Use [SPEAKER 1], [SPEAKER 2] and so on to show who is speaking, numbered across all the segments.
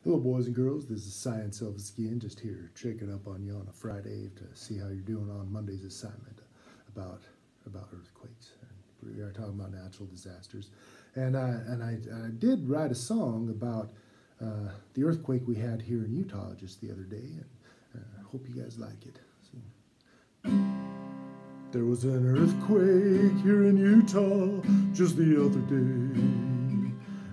[SPEAKER 1] Hello, boys and girls. This is Science Elvis again, just here checking up on you on a Friday to see how you're doing on Monday's assignment about earthquakes. And we are talking about natural disasters, and I did write a song about the earthquake we had here in Utah just the other day, and I hope you guys like it. There was an earthquake here in Utah just the other day.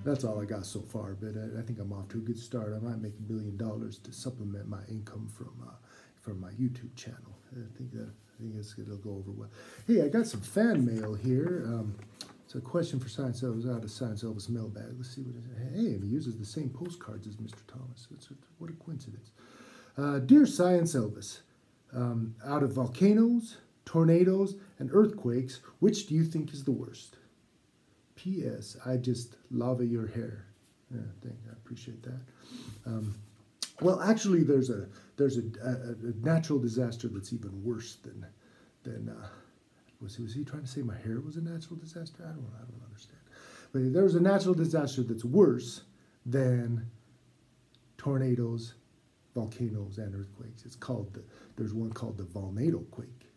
[SPEAKER 1] That's all I got so far, but I think I'm off to a good start. I might make $1 billion to supplement my income from my YouTube channel. I think it'll go over well. Hey, I got some fan mail here. It's a question for Science Elvis out of Science Elvis mailbag. Let's see what it is. Hey, and he uses the same postcards as Mr. Thomas. What a coincidence. Dear Science Elvis, out of volcanoes, tornadoes, and earthquakes, which do you think is the worst? P.S. I just lava your hair. Yeah, I appreciate that. Well, actually, there's a natural disaster that's even worse than was he trying to say my hair was a natural disaster? I don't understand. But there's a natural disaster that's worse than tornadoes, volcanoes, and earthquakes. There's one called the Volcano quake.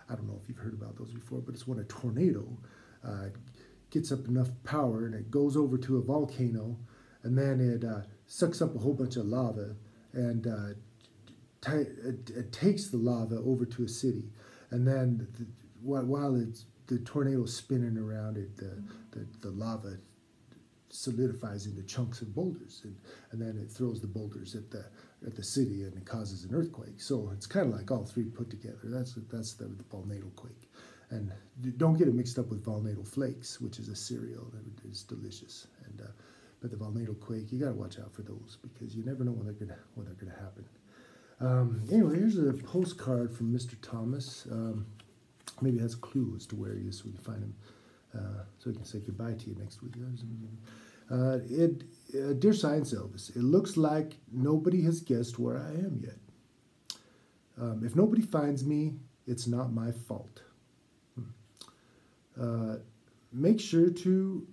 [SPEAKER 1] I don't know if you've heard about those before, but it's when a tornado gets up enough power and it goes over to a volcano, and then it sucks up a whole bunch of lava and it takes the lava over to a city, and then while the tornado's spinning around it, the lava solidifies into chunks of boulders, and then it throws the boulders at the city, and it causes an earthquake. So it's kind of like all three put together. That's the volcano quake. And don't get it mixed up with volcano flakes, which is a cereal that is delicious. But the volcano quake, you got to watch out for those because you never know when they're gonna happen. Anyway, here's a postcard from Mr. Thomas. Maybe it has a clue as to where he is, so we can find him, so we can say goodbye to you next week. Dear Science Elvis, it looks like nobody has guessed where I am yet. If nobody finds me, it's not my fault. Make sure to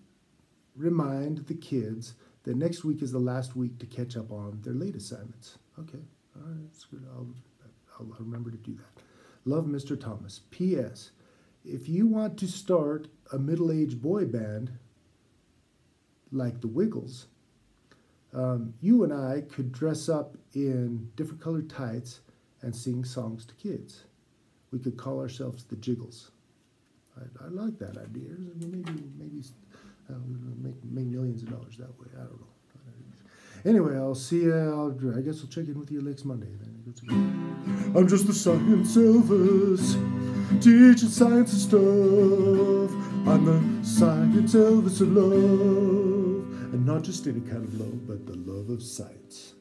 [SPEAKER 1] remind the kids that next week is the last week to catch up on their late assignments. Okay, all right, that's good. I'll remember to do that. Love, Mr. Thomas. P.S. If you want to start a middle-aged boy band like the Wiggles, you and I could dress up in different colored tights and sing songs to kids. We could call ourselves the Jiggles. I like that idea. Maybe make millions of dollars that way. I don't know. Anyway, I'll see you. I guess I'll check in with you next Monday. Then. I'm just the Science Elvis, teaching science and stuff. I'm the Science Elvis of love, and not just any kind of love, but the love of science.